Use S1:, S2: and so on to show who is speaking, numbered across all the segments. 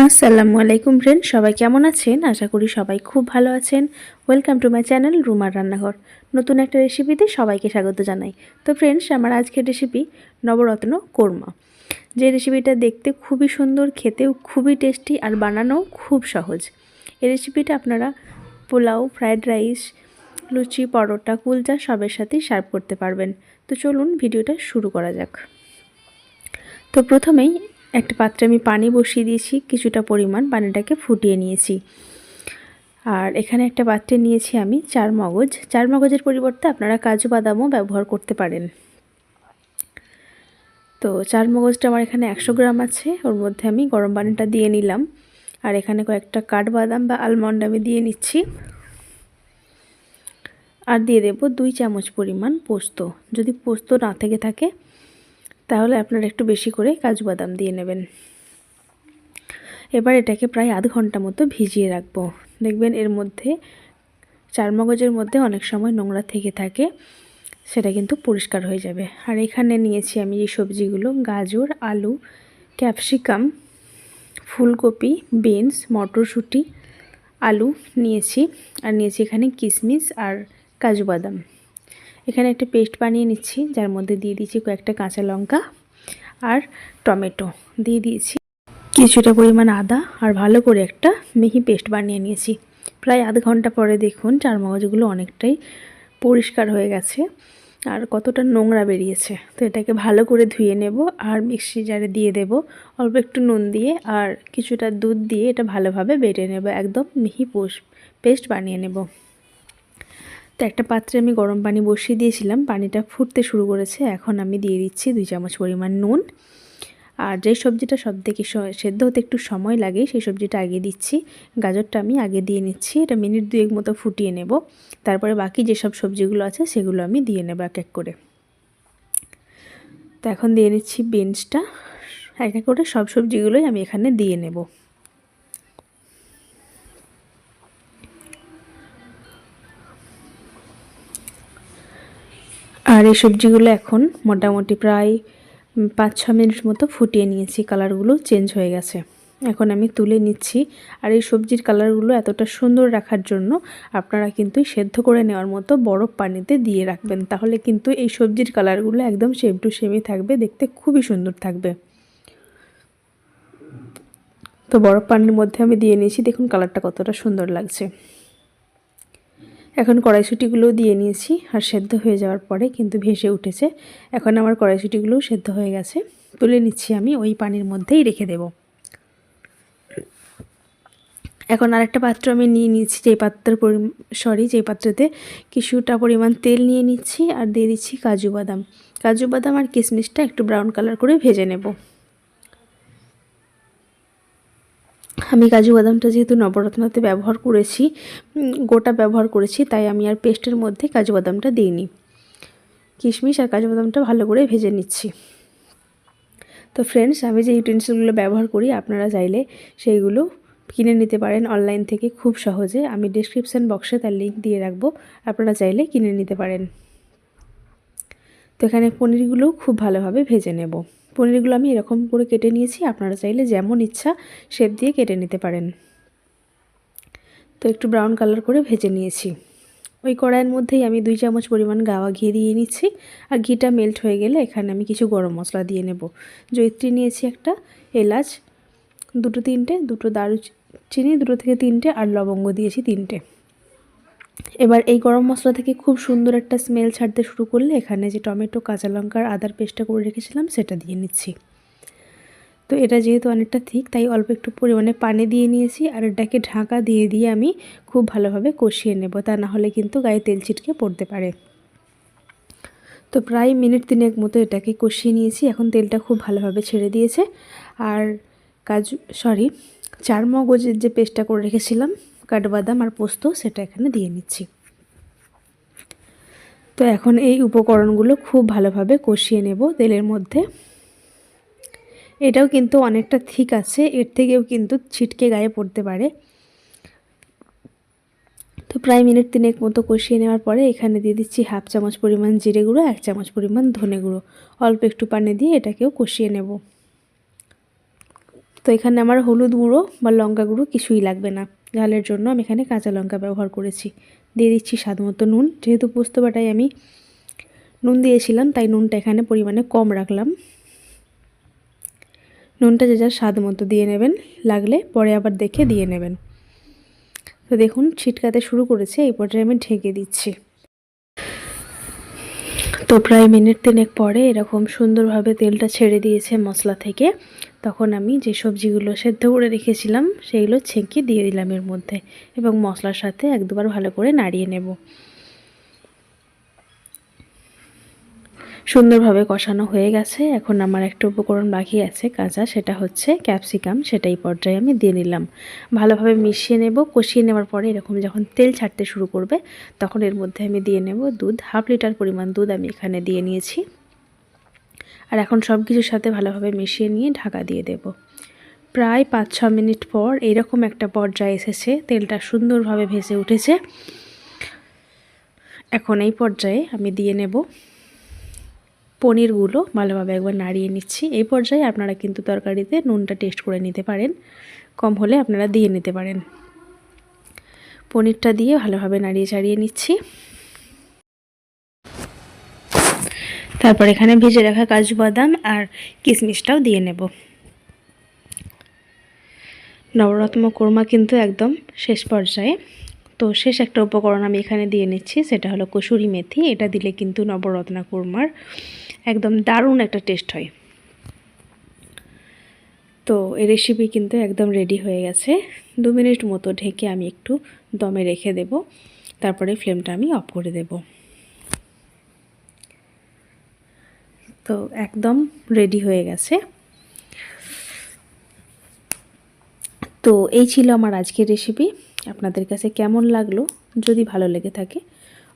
S1: আসসালামু আলাইকুম ফ্রেন্ড, সবাই কেমন আছেন? আশা করি সবাই খুব ভালো আছেন। ওয়েলকাম টু মাই চ্যানেল রুমার রান্নাঘর। নতুন একটা রেসিপিতে সবাইকে স্বাগত জানাই। তো ফ্রেন্ডস, আমার আজকের রেসিপি নবরত্ন কোরমা। যে রেসিপিটা দেখতে খুবই সুন্দর, খেতেও খুবই টেস্টি আর বানানোও খুব সহজ। এই রেসিপিটা আপনারা পোলাও, ফ্রায়েড রাইস, লুচি, পরোটা, কুলচা সবের সাথেই সার্ভ করতে পারবেন। তো চলুন ভিডিওটা শুরু করা যাক। তো প্রথমেই একটা পাত্রে আমি পানি বসিয়ে দিয়েছি, কিছুটা পরিমাণ পানিটাকে ফুটিয়ে নিয়েছি। আর এখানে একটা পাত্রে নিয়েছি আমি চার মগজের পরিবর্তে আপনারা কাজু বাদামও ব্যবহার করতে পারেন। তো চার মগজটা আমার এখানে 100 গ্রাম আছে, ওর মধ্যে আমি গরম পানিটা দিয়ে নিলাম। আর এখানে কয়েকটা কাঠবাদাম বা আলমন্ড আমি দিয়ে নিচ্ছি। আর দিয়ে দেব 2 চামচ পরিমাণ পোস্ত। যদি পোস্ত না থেকে থাকে তাহলে আপনারা একটু বেশি করে কাজু বাদাম দিয়ে নেবেন। এবার এটাকে প্রায় আধ ঘন্টা মতো ভিজিয়ে রাখবো। দেখবেন এর মধ্যে চার মগজের মধ্যে অনেক সময় নোংরা থেকে থাকে, সেটা কিন্তু পরিষ্কার হয়ে যাবে। আর এখানে নিয়েছি আমি এই সবজিগুলো: গাজর, আলু, ক্যাপসিকাম, ফুলকপি, বিনস, মটরশুঁটি, আলু নিয়েছি। আর নিয়েছি এখানে কিশমিশ আর কাজু বাদাম। এখানে একটা পেস্ট বানিয়ে নিচ্ছি, যার মধ্যে দিয়ে দিয়েছি কয়েকটা কাঁচা লঙ্কা আর টমেটো দিয়ে দিয়েছি, কিছুটা পরিমাণ আদা, আর ভালো করে একটা মিহি পেস্ট বানিয়ে নিয়েছি। প্রায় আধ ঘন্টা পরে দেখুন চার মগজগুলো অনেকটাই পরিষ্কার হয়ে গেছে আর কতটা নোংরা বেরিয়েছে। তো এটাকে ভালো করে ধুয়ে নেব আর মিক্সি জারে দিয়ে দেব। অল্প একটু নুন দিয়ে আর কিছুটা দুধ দিয়ে এটা ভালোভাবে বেটে নেব, একদম মিহি পেস্ট বানিয়ে নেব। তো একটা পাত্রে আমি গরম পানি বসিয়ে দিয়েছিলাম, পানিটা ফুটতে শুরু করেছে। এখন আমি দিয়ে দিচ্ছি 2 চামচ পরিমাণ নুন। আর যে সবজিটা সবথেকে সেদ্ধ হতে একটু সময় লাগে সেই সবজিটা আগে দিচ্ছি। গাজরটা আমি আগে দিয়ে নিচ্ছি, এটা মিনিট 2 মতো ফুটিয়ে নেব। তারপরে বাকি যেসব সবজিগুলো আছে সেগুলো আমি দিয়ে নেব এক এক করে। তো এখন দিয়ে নিচ্ছি বিনসটা, এক এক করে সব সবজিগুলোই আমি এখানে দিয়ে নেব। আর এই সবজিগুলো এখন মোটামুটি প্রায় 5-6 মিনিট মতো ফুটিয়ে নিয়েছি, কালারগুলো চেঞ্জ হয়ে গেছে। এখন আমি তুলে নিচ্ছি। আর এই সবজির কালারগুলো এতটা সুন্দর রাখার জন্য আপনারা কিন্তু সেদ্ধ করে নেওয়ার মতো বরফ পানিতে দিয়ে রাখবেন, তাহলে কিন্তু এই সবজির কালারগুলো একদম সেম টু সেমই থাকবে, দেখতে খুবই সুন্দর থাকবে। তো বরফ পানির মধ্যে আমি দিয়ে নিয়েছি, দেখুন কালারটা কতটা সুন্দর লাগছে। এখন কড়াইশুঁটিগুলোও দিয়ে নিয়েছি, আর সেদ্ধ হয়ে যাওয়ার পরে কিন্তু ভেসে উঠেছে। এখন আমার কড়াইশুঁটিগুলোও সেদ্ধ হয়ে গেছে, তুলে নিচ্ছি আমি, ওই পানির মধ্যেই রেখে দেব। এখন আরেকটা পাত্র আমি নিয়ে নিচ্ছি, যেই পাত্রতে কিছুটা পরিমাণ তেল নিয়ে নিচ্ছি আর দিয়ে দিচ্ছি কাজু বাদাম আর কিশমিশটা একটু ব্রাউন কালার করে ভেজে নেব। আমি কাজু বাদামটা যেহেতু নবরত্নতে ব্যবহার করেছি, গোটা ব্যবহার করেছি, তাই আমি আর পেস্টের মধ্যে কাজু বাদামটা দিইনি। কিশমিশ আর কাজু বাদামটা ভালো করে ভেজে নিচ্ছি। তো ফ্রেন্ডস, আমি যে ইউটেন্সিলগুলো ব্যবহার করি আপনারা চাইলে সেইগুলো কিনে নিতে পারেন অনলাইন থেকে খুব সহজে। আমি ডেসক্রিপশান বক্সে তার লিঙ্ক দিয়ে রাখবো, আপনারা চাইলে কিনে নিতে পারেন। তো এখানে পনিরগুলোও খুব ভালোভাবে ভেজে নেব। পনিরগুলো আমি এরকম করে কেটে নিয়েছি, আপনারা চাইলে যেমন ইচ্ছা শেপ দিয়ে কেটে নিতে পারেন। তো একটু ব্রাউন কালার করে ভেজে নিয়েছি। ওই কড়াইয়ের মধ্যেই আমি 2 চামচ পরিমাণ গাওয়া ঘি দিয়ে নিচ্ছি। আর ঘিটা মেল্ট হয়ে গেলে এখানে আমি কিছু গরম মশলা দিয়ে নেব। জয়িত্রী নিয়েছি একটা, এলাচ 2-3টে, 2টো দারুচিনি 2 থেকে 3টে, আর লবঙ্গ দিয়েছি 3টে। এবার এই গরম মশলা থেকে খুব সুন্দর একটা স্মেল ছাড়তে শুরু করলে এখানে যে টমেটো, কাঁচা লঙ্কা আর আদার পেস্টটা করে রেখেছিলাম সেটা দিয়ে নিচ্ছি। তো এটা যেহেতু অনেকটা থিক, তাই অল্প একটু পরিমাণে পানি দিয়ে নিয়েছি। আর এটাকে ঢাকা দিয়ে আমি খুব ভালোভাবে কষিয়ে নেব, তা না হলে কিন্তু গায়ে তেল ছিটকে পড়তে পারে। তো প্রায় মিনিট 3 মতো এটাকে কষিয়ে নিয়েছি। এখন তেলটা খুব ভালোভাবে ছেড়ে দিয়েছে। আর চার মগজের যে পেস্টটা করে রেখেছিলাম, কাঠবাদাম আর পোস্ত, সেটা এখানে দিয়ে নিচ্ছি। তো এখন এই উপকরণগুলো খুব ভালোভাবে কষিয়ে নেব তেলের মধ্যে। এটাও কিন্তু অনেকটা থিক আছে, এর থেকেও কিন্তু ছিটকে গায়ে পড়তে পারে। তো প্রায় মিনিট 3 মতো কষিয়ে নেওয়ার পরে এখানে দিয়ে দিচ্ছি 1/2 চামচ পরিমাণ জিরে গুঁড়ো, 1 চামচ পরিমাণ ধনে গুঁড়ো, অল্প একটু পানি দিয়ে এটাকেও কষিয়ে নেব। তো এখানে আমার হলুদ গুঁড়ো বা লঙ্কা গুঁড়ো কিছুই লাগবে না। ঝালের জন্য আমি এখানে কাঁচা লঙ্কা ব্যবহার করেছি। দিয়ে দিচ্ছি স্বাদ মতো নুন। যেহেতু পোস্ত বাটায় আমি নুন দিয়েছিলাম, তাই নুনটা এখানে পরিমাণে কম রাখলাম। নুনটা যে যার স্বাদ মতো দিয়ে নেবেন, লাগলে পরে আবার দেখে দিয়ে নেবেন। তো দেখুন ছিটকাতে শুরু করেছে, এই পর্যায়ে আমি ঢেকে দিচ্ছি। তো প্রায় মিনিট 3 পরে এরকম সুন্দরভাবে তেলটা ছেড়ে দিয়েছে মশলা থেকে। তখন আমি যে সবজিগুলো সেদ্ধ করে রেখেছিলাম সেইগুলো ছেঁকে দিয়ে দিলাম এর মধ্যে, এবং মশলার সাথে 1-2 বার ভালো করে নাড়িয়ে নেব। সুন্দরভাবে কষানো হয়ে গেছে। এখন আমার একটা উপকরণ বাকি আছে কাঁচা, সেটা হচ্ছে ক্যাপসিকাম। সেটাই পর্যায়ে আমি দিয়ে নিলাম। ভালোভাবে মিশিয়ে নেব। কষিয়ে নেওয়ার পরে এরকম যখন তেল ছাড়তে শুরু করবে, তখন এর মধ্যে আমি দিয়ে নেব দুধ। 1/2 লিটার পরিমাণ দুধ আমি এখানে দিয়ে নিয়েছি। আর এখন সব কিছুর সাথে ভালোভাবে মিশিয়ে নিয়ে ঢাকা দিয়ে দেব। প্রায় 5-6 মিনিট পর এরকম একটা পর্যায়ে এসেছে, তেলটা সুন্দরভাবে ভেসে উঠেছে। এখন এই পর্যায়ে আমি দিয়ে নেব পনিরগুলো। ভালোভাবে একবার নাড়িয়ে নিচ্ছি। এই পর্যায়ে আপনারা কিন্তু তরকারিতে নুনটা টেস্ট করে নিতে পারেন, কম হলে আপনারা দিয়ে নিতে পারেন। পনিরটা দিয়ে ভালোভাবে নাড়িয়ে চাড়িয়ে নিচ্ছি। তারপর এখানে ভেজে রাখা কাজু বাদাম আর কিশমিশটাও দিয়ে নেব। নবরত্ন কোরমা কিন্তু একদম শেষ পর্যায়ে। তো শেষ একটা উপকরণ আমি এখানে দিয়ে নিচ্ছি, সেটা হলো কসুরি মেথি। এটা দিলে কিন্তু নবরত্ন কোরমার একদম দারুণ একটা টেস্ট হয়। তো এই রেসিপি কিন্তু একদম রেডি হয়ে গেছে। 2 মিনিট মতো ঢেকে আমি একটু দমে রেখে দেব। তারপরে ফ্লেমটা আমি অফ করে দেব। তো একদম রেডি হয়ে গেছে। তো এই ছিল আমার আজকের রেসিপি। আপনাদের কাছে কেমন লাগলো? যদি ভালো লেগে থাকে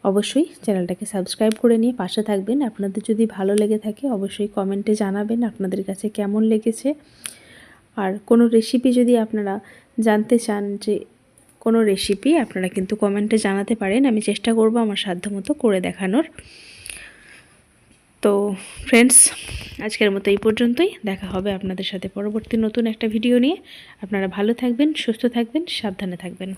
S1: অবশ্যই চ্যানেলটাকে সাবস্ক্রাইব করে নিয়ে পাশে থাকবেন। আপনাদের যদি ভালো লেগে থাকে অবশ্যই কমেন্টে জানাবেন আপনাদের কাছে কেমন লেগেছে। আর কোনো রেসিপি যদি আপনারা জানতে চান, যে কোনো রেসিপি, আপনারা কিন্তু কমেন্টে জানাতে পারেন। আমি চেষ্টা করব আমার সাধ্যমতো করে দেখানোর। তো ফ্রেন্ডস, আজকের মতো এই পর্যন্তই। দেখা হবে আপনাদের সাথে পরবর্তী নতুন একটা ভিডিও নিয়ে। আপনারা ভালো থাকবেন, সুস্থ থাকবেন, সাবধানে থাকবেন।